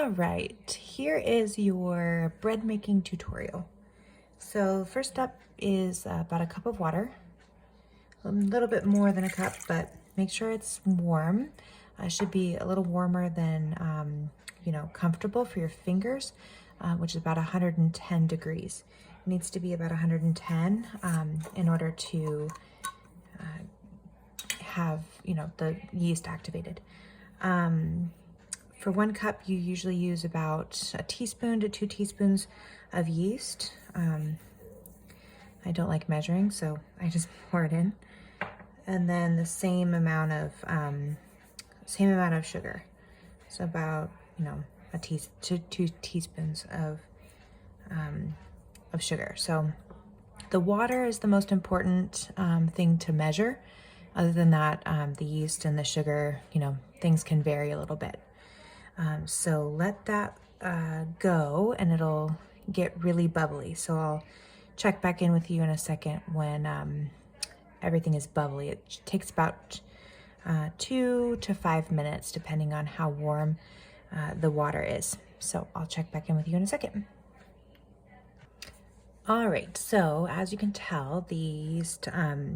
All right, here is your bread making tutorial. So first step is about a cup of water, a little bit more than a cup, but make sure it's warm. It should be a little warmer than, comfortable for your fingers, which is about 110 degrees. It needs to be about 110 in order to have, the yeast activated. For 1 cup, you usually use about a teaspoon to 2 teaspoons of yeast. I don't like measuring, so I just pour it in. And then the same amount of sugar. So about, two teaspoons of sugar. So the water is the most important thing to measure. Other than that, the yeast and the sugar, things can vary a little bit. So let that go and it'll get really bubbly. So I'll check back in with you in a second when everything is bubbly. It takes about 2 to 5 minutes depending on how warm the water is. So I'll check back in with you in a second. All right, so as you can tell, the yeast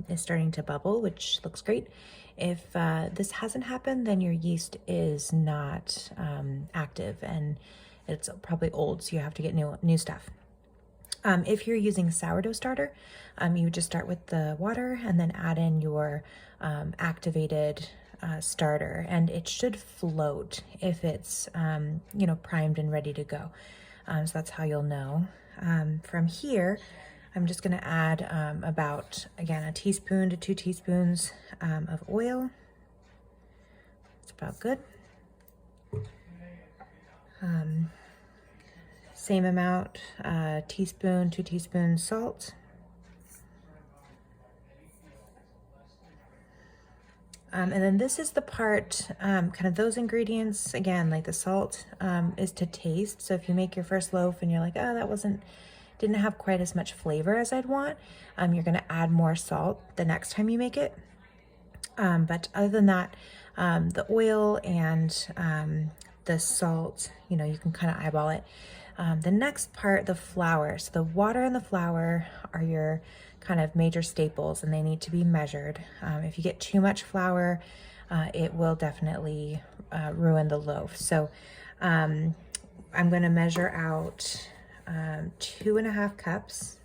is starting to bubble, which looks great. If this hasn't happened, then your yeast is not active and it's probably old, so you have to get new stuff. If you're using sourdough starter, you would just start with the water and then add in your activated starter, and it should float if it's primed and ready to go. So that's how you'll know. From here, I'm just going to add about, again, a teaspoon to 2 teaspoons of oil. It's about good. Same amount, teaspoon, 2 teaspoons salt. And then this is the part, kind of those ingredients, again, like the salt is to taste. So if you make your first loaf and you're like, oh, that didn't have quite as much flavor as I'd want, you're gonna add more salt the next time you make it. But other than that, the oil and the salt, you can kind of eyeball it. The next part, the flour. So the water and the flour are your kind of major staples, and they need to be measured. If you get too much flour, it will definitely ruin the loaf. So I'm going to measure out 2.5 cups.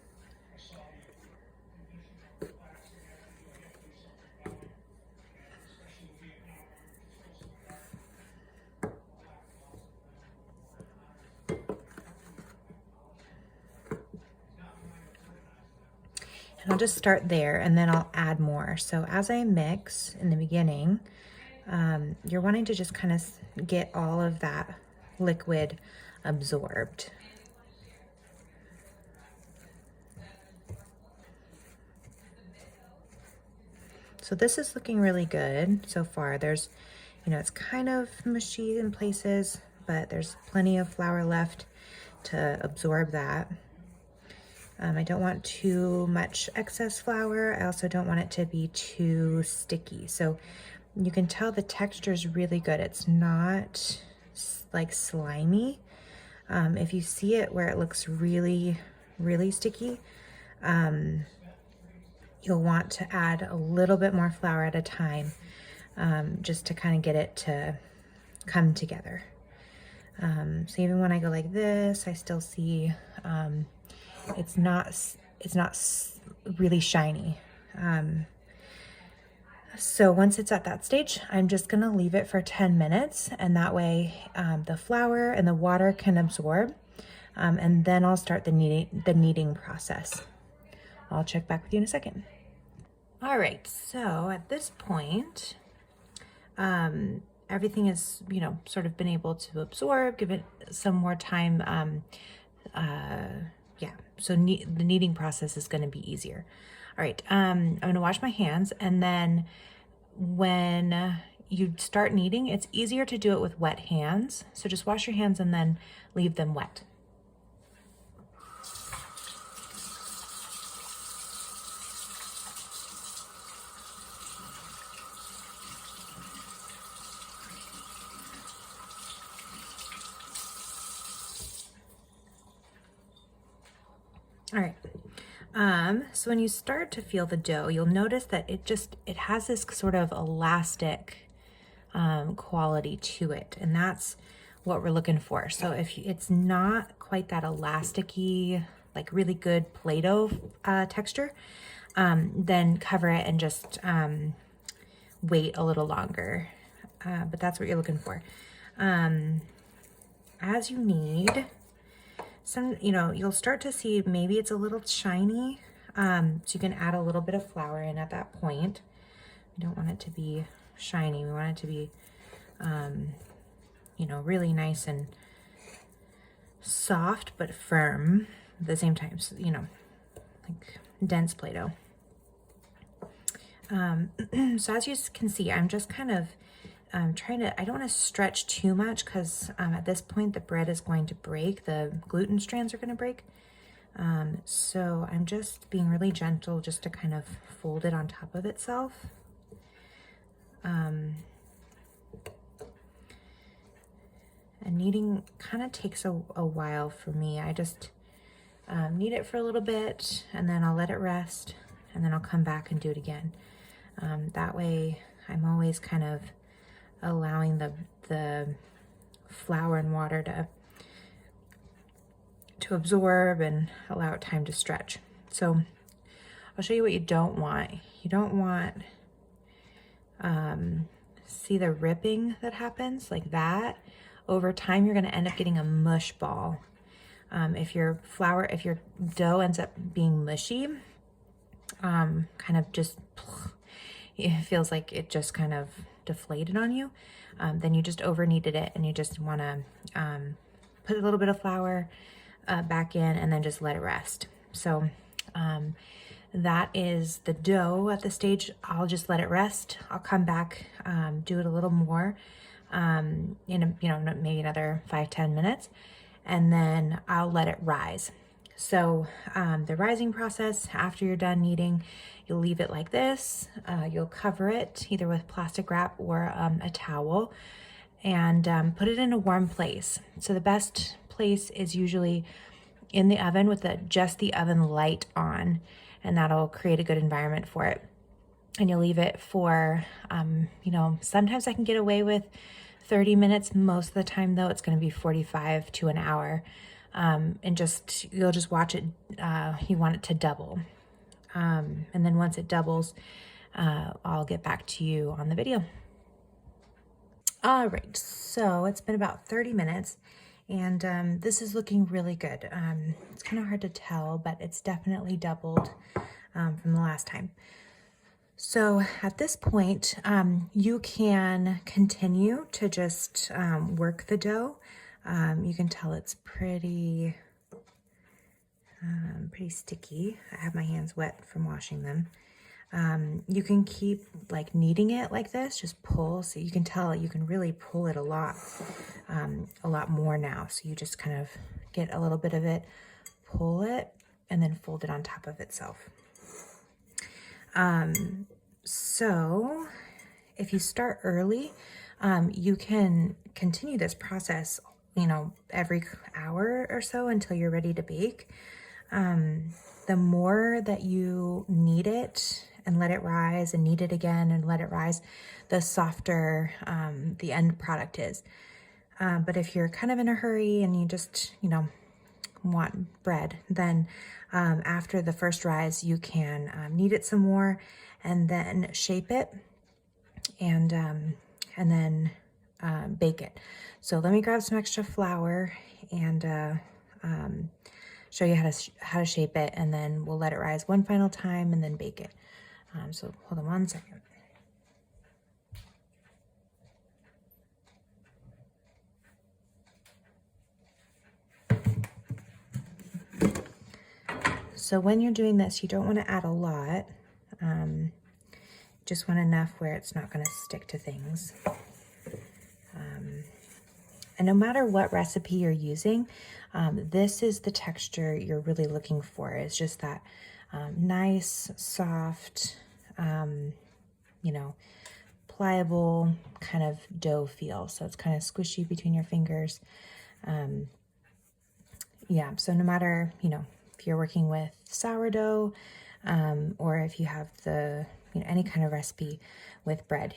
And I'll just start there and then I'll add more. So as I mix in the beginning, you're wanting to just kind of get all of that liquid absorbed. So this is looking really good so far. There's, it's kind of mushy in places, but there's plenty of flour left to absorb that. I don't want too much excess flour. I also don't want it to be too sticky. So you can tell the texture is really good. It's not like slimy. If you see it where it looks really, really sticky, you'll want to add a little bit more flour at a time, just to kind of get it to come together. So even when I go like this, I still see it's not really shiny. So once it's at that stage, I'm just gonna leave it for 10 minutes, and that way the flour and the water can absorb, and then I'll start the kneading process. I'll check back with you in a second. All right, so at this point, everything is, sort of been able to absorb, give it some more time. So the kneading process is going to be easier. All right, I'm going to wash my hands, and then when you start kneading, it's easier to do it with wet hands. So just wash your hands and then leave them wet. All right. So when you start to feel the dough, you'll notice that it has this sort of elastic quality to it, and that's what we're looking for. So if it's not quite that elasticy, like really good Play-Doh texture, then cover it and just wait a little longer. But that's what you're looking for. As you need some, you'll start to see maybe it's a little shiny. So you can add a little bit of flour in at that point. We don't want it to be shiny. We want it to be, really nice and soft but firm at the same time. So, like dense Play-Doh. So as you can see, I'm just kind of I don't want to stretch too much because at this point the bread is going to break, the gluten strands are going to break. So I'm just being really gentle just to kind of fold it on top of itself. And kneading kind of takes a while for me. I just knead it for a little bit and then I'll let it rest and then I'll come back and do it again. That way I'm always kind of allowing the flour and water to absorb and allow it time to stretch. So I'll show you what you don't want. You don't want, see the ripping that happens like that? Over time, you're gonna end up getting a mush ball. If your dough ends up being mushy, kind of just, it feels like it just kind of deflated on you, then you just over kneaded it and you just wanna put a little bit of flour back in and then just let it rest. So that is the dough at the stage. I'll just let it rest. I'll come back, do it a little more in maybe another 5-10 minutes, and then I'll let it rise. So the rising process, after you're done kneading, you'll leave it like this. You'll cover it either with plastic wrap or a towel and put it in a warm place. So the best place is usually in the oven with just the oven light on, and that'll create a good environment for it. And you'll leave it for, sometimes I can get away with 30 minutes. Most of the time though, it's gonna be 45 to an hour. And you'll just watch it, you want it to double. And then once it doubles, I'll get back to you on the video. All right, so it's been about 30 minutes and this is looking really good. It's kind of hard to tell, but it's definitely doubled from the last time. So at this point, you can continue to just work the dough. You can tell it's pretty sticky. I have my hands wet from washing them. You can keep like kneading it like this, just pull. So you can tell you can really pull it a lot more now. So you just kind of get a little bit of it, pull it, and then fold it on top of itself. So if you start early, you can continue this process, every hour or so until you're ready to bake. The more that you knead it and let it rise and knead it again and let it rise, the softer the end product is. But if you're kind of in a hurry and you just, want bread, then after the first rise, you can knead it some more and then shape it and then bake it. So let me grab some extra flour and show you how to shape it, and then we'll let it rise one final time and then bake it. So hold on one second. So when you're doing this, you don't want to add a lot. Just want enough where it's not going to stick to things. And no matter what recipe you're using, this is the texture you're really looking for. It's just that nice, soft, pliable kind of dough feel. So it's kind of squishy between your fingers. Yeah, so no matter, if if you're working with sourdough, or if you have the, any kind of recipe with bread,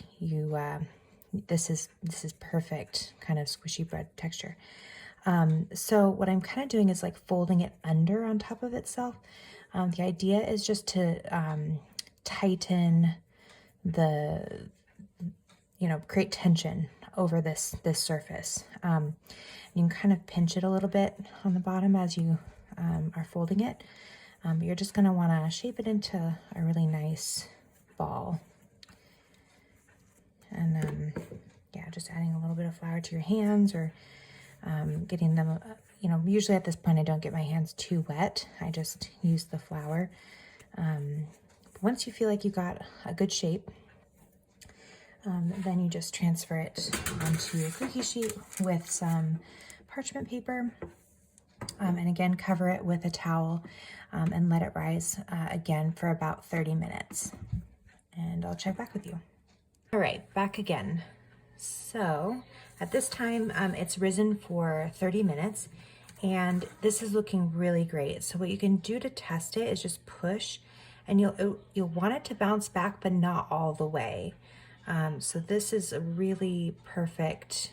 this is perfect kind of squishy bread texture. So what I'm kind of doing is like folding it under on top of itself. The idea is just to tighten create tension over this surface. You can kind of pinch it a little bit on the bottom as you are folding it. But you're just going to want to shape it into a really nice ball. And yeah, just adding a little bit of flour to your hands, or getting them, usually at this point I don't get my hands too wet. I just use the flour. Once you feel like you got a good shape, then you just transfer it onto your cookie sheet with some parchment paper. And again, cover it with a towel and let it rise again for about 30 minutes. And I'll check back with you. All right, back again. So at this time, it's risen for 30 minutes, and this is looking really great. So what you can do to test it is just push, and you'll want it to bounce back, but not all the way. So this is a really perfect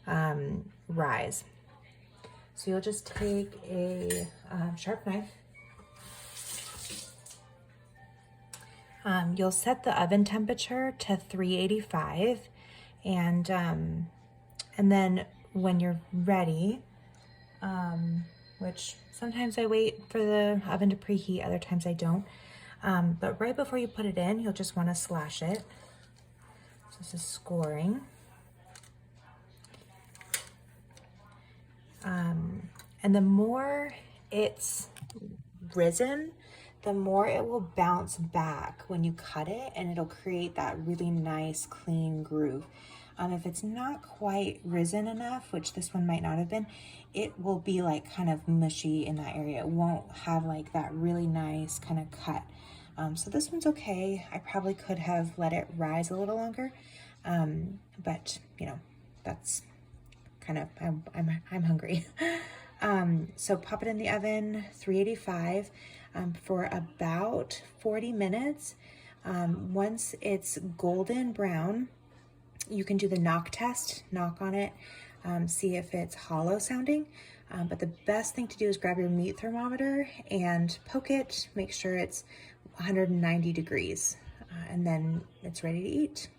rise. So you'll just take a sharp knife. You'll set the oven temperature to 385, and then when you're ready, which sometimes I wait for the oven to preheat, other times I don't. But right before you put it in, you'll just want to slash it. So this is scoring. And the more it's risen, the more it will bounce back when you cut it, and it'll create that really nice clean groove. If it's not quite risen enough, which this one might not have been, it will be like kind of mushy in that area. It won't have like that really nice kind of cut. So this one's okay. I probably could have let it rise a little longer, but that's kind of, I'm hungry. So pop it in the oven, 385, for about 40 minutes. Once it's golden brown, you can do the knock test, knock on it, see if it's hollow sounding. But the best thing to do is grab your meat thermometer and poke it, make sure it's 190 degrees, and then it's ready to eat.